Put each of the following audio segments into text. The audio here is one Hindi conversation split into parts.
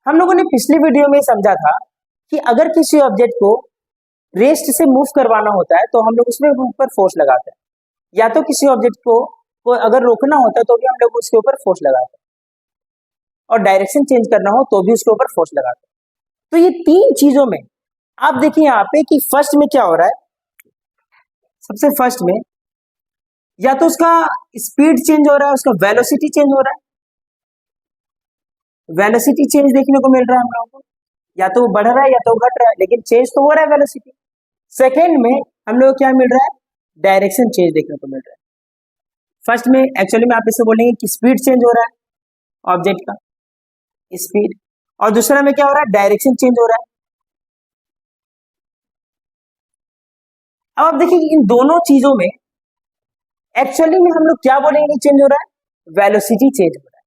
हम लोगों ने पिछली वीडियो में समझा था कि अगर किसी ऑब्जेक्ट को रेस्ट से मूव करवाना होता है तो हम लोग उसमें ऊपर फोर्स लगाते हैं, या तो किसी ऑब्जेक्ट को अगर रोकना होता है तो भी हम लोग उसके ऊपर फोर्स लगाते हैं, और डायरेक्शन चेंज करना हो तो भी उसके ऊपर फोर्स लगाते हैं। तो ये तीन चीजों में आप देखिए यहाँ पे कि फर्स्ट में क्या हो रहा है। सबसे फर्स्ट में या तो उसका स्पीड चेंज हो रहा है, उसका वेलोसिटी चेंज हो रहा है, वेलोसिटी चेंज देखने को मिल रहा है हम लोगों को, या तो वो बढ़ रहा है या तो घट रहा है, लेकिन चेंज तो हो रहा है वेलोसिटी। सेकेंड में हम लोग क्या मिल रहा है, डायरेक्शन चेंज देखने को मिल रहा है। फर्स्ट में एक्चुअली में आप इसे बोलेंगे कि स्पीड चेंज हो रहा है ऑब्जेक्ट का, स्पीड, और दूसरा में क्या हो रहा है, डायरेक्शन चेंज हो रहा है। अब आप देखिए इन दोनों चीजों में एक्चुअली में हम लोग क्या बोलेंगे चेंज हो रहा है, वेलोसिटी चेंज हो रहा है।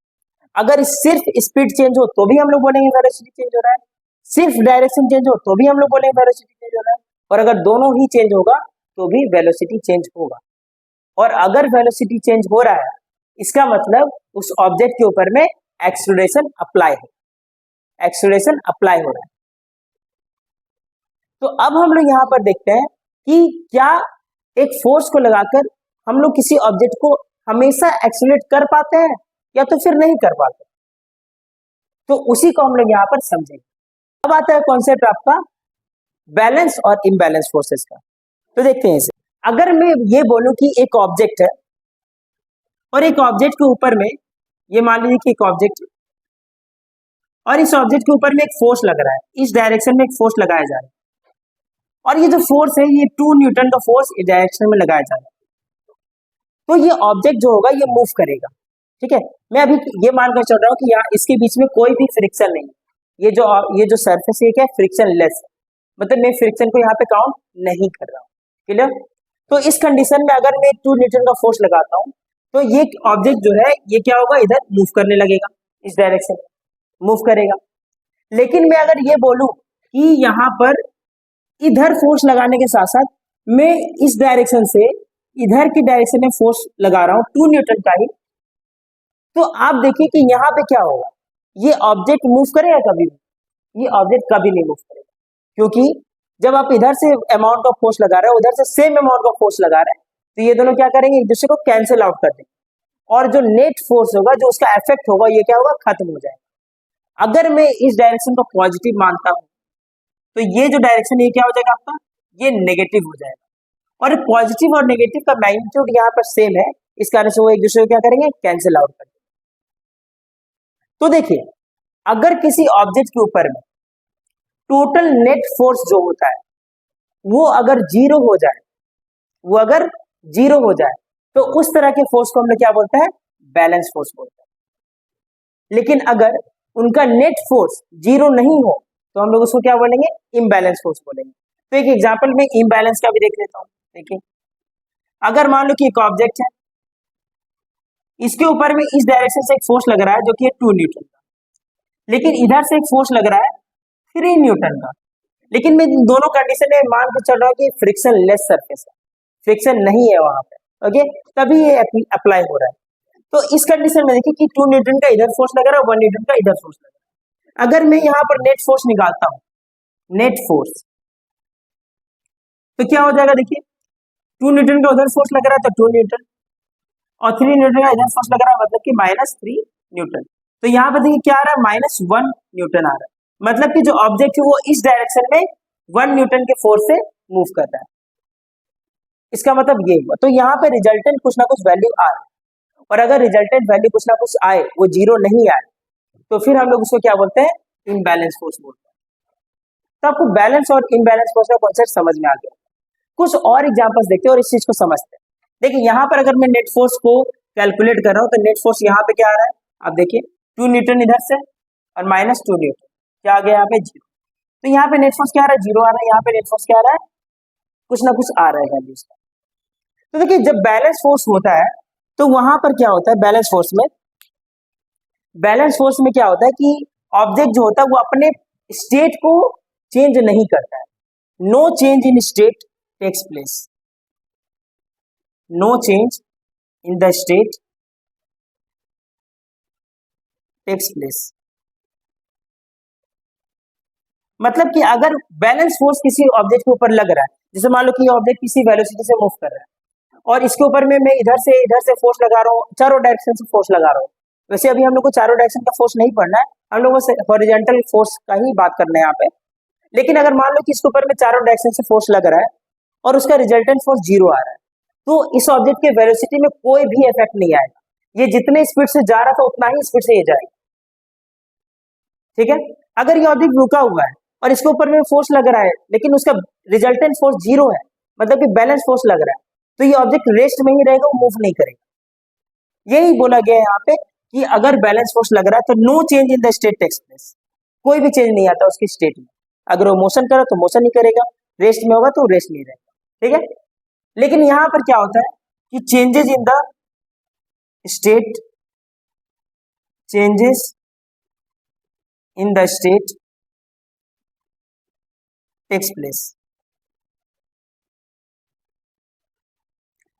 अगर सिर्फ स्पीड चेंज हो तो भी हम लोग बोलेंगे वेलोसिटी चेंज हो रहा है, सिर्फ डायरेक्शन चेंज हो तो भी हम लोग बोलेंगे वेलोसिटी चेंज हो रहा है, और अगर दोनों ही चेंज होगा तो भी वेलोसिटी चेंज होगा। और अगर वेलोसिटी चेंज हो रहा है इसका मतलब उस ऑब्जेक्ट के ऊपर में एक्सीलरेशन अप्लाई है, एक्सीलरेशन अप्लाई हो रहा है। तो अब हम लोग यहाँ पर देखते हैं कि क्या एक फोर्स को लगाकर हम लोग किसी ऑब्जेक्ट को हमेशा एक्सीलरेट कर पाते हैं या तो फिर नहीं कर पाते। तो उसी को हम लोग यहाँ पर समझेंगे। अब आता है कॉन्सेप्ट आपका बैलेंस और इम्बैलेंस फोर्सेस का। तो देखते हैं इसे। अगर मैं ये बोलूं कि एक ऑब्जेक्ट है और एक ऑब्जेक्ट के ऊपर में, ये मान लीजिए कि एक ऑब्जेक्ट है और इस ऑब्जेक्ट के ऊपर में एक फोर्स लग रहा है, इस डायरेक्शन में एक फोर्स लगाया जा रहा है, और ये जो फोर्स है ये 2 न्यूटन का फोर्स इस डायरेक्शन में लगाया जा रहा है। तो ये ऑब्जेक्ट जो होगा ये मूव करेगा, ठीक है। मैं अभी ये मानकर चल रहा हूँ कि यहाँ इसके बीच में कोई भी फ्रिक्शन नहीं है, ये जो सरफेस है क्या फ्रिक्शन लेस है, मतलब मैं फ्रिक्शन को यहाँ पे काउंट नहीं कर रहा हूँ, क्लियर। तो इस कंडीशन में अगर मैं 2 न्यूटन का फोर्स लगाता हूँ तो ये ऑब्जेक्ट जो है ये क्या होगा, इधर मूव करने लगेगा, इस डायरेक्शन में मूव करेगा। लेकिन मैं अगर ये बोलूं कि यहाँ पर इधर फोर्स लगाने के साथ साथ मैं इस डायरेक्शन से इधर की डायरेक्शन में फोर्स लगा रहा हूँ 2 न्यूटन का ही, तो आप देखिए कि यहाँ पे क्या होगा, ये ऑब्जेक्ट मूव करेगा कभी भी, ये ऑब्जेक्ट कभी नहीं मूव करेगा, क्योंकि जब आप इधर से अमाउंट ऑफ फोर्स लगा रहे हैं उधर से सेम अमाउंट ऑफ फोर्स लगा रहे हैं, तो ये दोनों क्या करेंगे, एक दूसरे को कैंसिल आउट कर देंगे, और जो नेट फोर्स होगा, जो उसका इफेक्ट होगा, ये क्या होगा, खत्म हो जाएगा। अगर मैं इस डायरेक्शन को पॉजिटिव मानता हूं तो ये जो डायरेक्शन ये क्या हो जाएगा आपका, ये नेगेटिव हो जाएगा, और पॉजिटिव और नेगेटिव का मैग्नीट्यूड यहाँ पर सेम है, इस कारण से वो एक दूसरे को क्या करेंगे, कैंसिल आउट कर देंगे। तो देखिए अगर किसी ऑब्जेक्ट के ऊपर में टोटल नेट फोर्स जो होता है वो अगर जीरो हो जाए, वो अगर जीरो हो जाए तो उस तरह के फोर्स को हम लोग क्या बोलते हैं, बैलेंस फोर्स बोलते हैं। लेकिन अगर उनका नेट फोर्स जीरो नहीं हो तो हम लोग उसको क्या बोलेंगे, इम्बैलेंस फोर्स बोलेंगे। तो एक एग्जांपल में इम्बैलेंस का भी देख लेता हूं। देखिए अगर मान लो कि एक ऑब्जेक्ट है, इसके ऊपर में इस डायरेक्शन से एक फोर्स लग रहा है जो कि 2 न्यूटन का, लेकिन इधर से एक फोर्स लग रहा है 3 न्यूटन का, लेकिन मैं दोनों कंडीशन में मान के चल रहा हूँ कि फ्रिक्शन लेस सरफेस है, फ्रिक्शन नहीं है वहां पे, ओके, तभी ये अप्लाई हो रहा है। तो इस कंडीशन में देखिए कि 2 न्यूटन का इधर फोर्स लग रहा है, 1 न्यूटन का इधर फोर्स लग रहा है। अगर मैं यहाँ पर नेट फोर्स निकालता हूँ, नेट फोर्स, तो क्या हो जाएगा, देखिए 2 न्यूटन का उधर फोर्स लग रहा है तो 2 न्यूटन, और 3 न्यूटन का इधर फोर्स लग रहा है, मतलब कि -3 न्यूटन। तो यहाँ पर देखिए क्या आ रहा है, -1 न्यूटन आ रहा है, मतलब कि जो ऑब्जेक्ट है वो इस डायरेक्शन में 1 न्यूटन के फोर्स से मूव कर रहा है। इसका मतलब ये हुआ, तो यहाँ पे रिजल्टेंट कुछ ना कुछ वैल्यू आ रहा है, और अगर रिजल्टेंट वैल्यू कुछ ना कुछ आए, वो जीरो नहीं आए, तो फिर हम लोग उसको क्या बोलते हैं, इम्बैलेंस फोर्स बोलते हैं। तो आपको बैलेंस और इम्बैलेंस फोर्स का कॉन्सेप्ट समझ में आ गया। कुछ और एग्जांपल्स देखते हैं और इस चीज को समझते हैं। देखिए यहाँ पर अगर मैं नेट फोर्स को कैलकुलेट कर रहा हूँ तो नेट फोर्स यहाँ पे क्या आ रहा है, आप देखिए 2 न्यूटन इधर से और -2 न्यूटन, क्या आ गया यहाँ पे, जीरो। तो यहाँ पे नेट फोर्स क्या आ रहा है, जीरो आ रहा है, यहाँ पे नेट फोर्स क्या आ रहा है, कुछ ना कुछ आ रहा है वैल्यूज का। तो देखिए जब बैलेंस फोर्स होता है तो वहां पर क्या होता है, बैलेंस फोर्स में क्या होता है कि ऑब्जेक्ट जो होता है वो अपने स्टेट को चेंज नहीं करता है, no change in state takes place, no change in the state takes place. मतलब कि अगर बैलेंस फोर्स किसी ऑब्जेक्ट के ऊपर लग रहा है, जैसे मान लो कि ये ऑब्जेक्ट किसी वेलोसिटी से मूव कर रहा है और इसके ऊपर में मैं इधर से फोर्स लगा रहा हूँ, चारों डायरेक्शन से फोर्स लगा रहा हूँ। वैसे अभी हम लोग को चारों डायरेक्शन का फोर्स नहीं पढ़ना है, हम लोग बस हॉरिजॉन्टल फोर्स का ही बात करना है यहाँ पे। लेकिन अगर मान लो कि इसके ऊपर में चारों डायरेक्शन से फोर्स लग रहा है और उसका रिजल्टेंट फोर्स 0 आ रहा है, तो इस ऑब्जेक्ट के वेलोसिटी में कोई भी इफेक्ट नहीं आएगा। ये जितने स्पीड से जा रहा था उतना ही स्पीड से ये जाएगा। ठीक है, अगर ये ऑब्जेक्ट रुका हुआ है और इसके ऊपर में फोर्स लग रहा है लेकिन उसका रिजल्टेंट फोर्स 0 है, मतलब कि बैलेंस फोर्स लग रहा है, तो ये ऑब्जेक्ट रेस्ट में ही रहेगा, वो मूव नहीं करेगा। यही बोला गया है यहाँ पे कि अगर बैलेंस फोर्स लग रहा है तो no change in the state takes place, कोई भी चेंज नहीं आता उसकी स्टेट में। अगर वो मोशन करे तो मोशन ही करेगा, रेस्ट में होगा तो रेस्ट नहीं रहेगा। ठीक है, लेकिन यहां पर क्या होता है कि changes in the state, changes in the state takes place.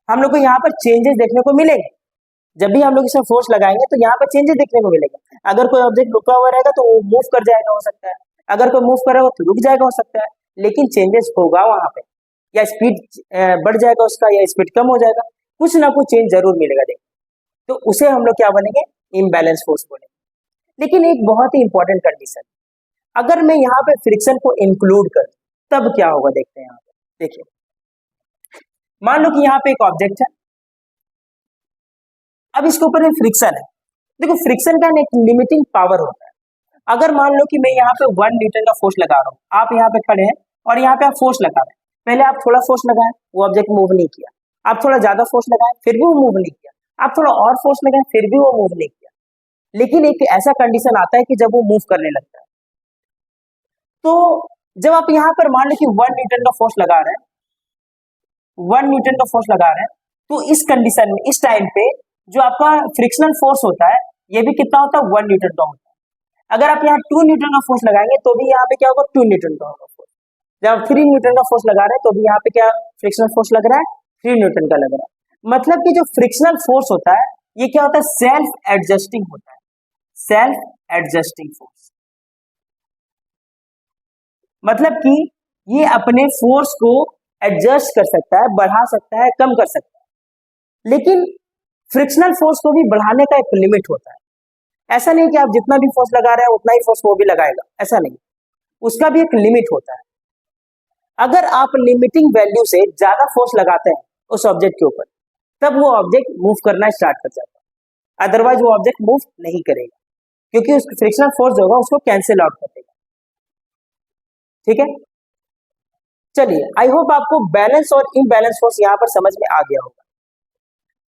हम लोग को यहाँ पर चेंजेस देखने को मिलेंगे जब भी हम लोग इसमें फोर्स लगाएंगे, तो यहाँ पर चेंजेस देखने को मिलेगा। अगर कोई ऑब्जेक्ट रुका हुआ रहेगा तो वो मूव कर जाएगा, हो सकता है। अगर कोई मूव करेगा तो रुक जाएगा, हो सकता है। लेकिन चेंजेस होगा वहां पे, या स्पीड बढ़ जाएगा उसका, या स्पीड कम हो जाएगा, कुछ ना कुछ चेंज जरूर मिलेगा। देखिए, तो उसे हम लोग क्या बनेंगे, इम्बैलेंस फोर्स बोलेंगे। लेकिन एक बहुत ही इंपॉर्टेंट कंडीशन, अगर मैं यहाँ पे फ्रिक्शन को इंक्लूड कर तब क्या होगा, देखते हैं यहाँ पे। देखिए, मान लो कि यहाँ पे एक ऑब्जेक्ट है, अब इसके ऊपर में फ्रिक्शन है। देखो, फ्रिक्शन का एक लिमिटिंग पावर होता है। अगर मान लो कि मैं यहाँ पे 1 न्यूटन का फोर्स लगा रहा हूँ, आप यहाँ पे खड़े हैं और यहाँ पे आप फोर्स लगा रहे हैं। पहले आप थोड़ा फोर्स लगाएं, वो ऑब्जेक्ट मूव नहीं किया। आप थोड़ा ज्यादा फोर्स लगाएं, फिर भी वो मूव नहीं किया। आप थोड़ा और फोर्स लगाएं, फिर भी वो मूव नहीं किया। लेकिन एक ऐसा कंडीशन आता है कि जब वो मूव करने लगता है, तो जब आप यहाँ पर मान लो कि 1 न्यूटन का फोर्स लगा रहे हैं, 1 न्यूटन का फोर्स लगा रहे हैं, तो इस कंडीशन में, इस टाइम पे जो आपका फ्रिक्शनल फोर्स होता है, ये भी कितना होता है, 1 न्यूटन का होता है। अगर आप यहाँ 2 न्यूटन का फोर्स लगाएंगे तो भी यहाँ पे क्या होगा, 2 न्यूटन का होगा फोर्स। जब आप 3 न्यूटन का फोर्स लगा रहे हैं तो भी यहाँ पे क्या फ्रिक्शनल फोर्स लग रहा है, 3 न्यूटन का लग रहा है। मतलब कि जो फ्रिक्शनल फोर्स होता है, ये क्या होता है, सेल्फ एडजस्टिंग होता है, सेल्फ एडजस्टिंग फोर्स। मतलब कि ये अपने फोर्स को एडजस्ट कर सकता है, बढ़ा सकता है, कम कर सकता है। लेकिन फ्रिक्शनल फोर्स को भी बढ़ाने का एक लिमिट होता है। ऐसा नहीं कि आप जितना भी फोर्स लगा रहे हैं उतना ही फोर्स वो भी लगाएगा, ऐसा नहीं। उसका भी एक लिमिट होता है। अगर आप लिमिटिंग वैल्यू से ज्यादा फोर्स लगाते हैं उस ऑब्जेक्ट के ऊपर, तब वो ऑब्जेक्ट मूव करना स्टार्ट कर जाता है। अदरवाइज वो ऑब्जेक्ट मूव नहीं करेगा, क्योंकि उस फ्रिक्शनल फोर्स जो होगा उसको कैंसिल आउट कर देगा। ठीक है, चलिए, आई होप आपको बैलेंस और इम्बैलेंस फोर्स यहाँ पर समझ में आ गया होगा।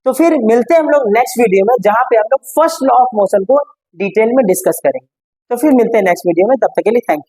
तो फिर मिलते हैं हम लोग नेक्स्ट वीडियो में, जहां पे हम लोग फर्स्ट लॉ ऑफ मोशन को डिटेल में डिस्कस करेंगे। तो फिर मिलते हैं नेक्स्ट वीडियो में, तब तक के लिए थैंक यू।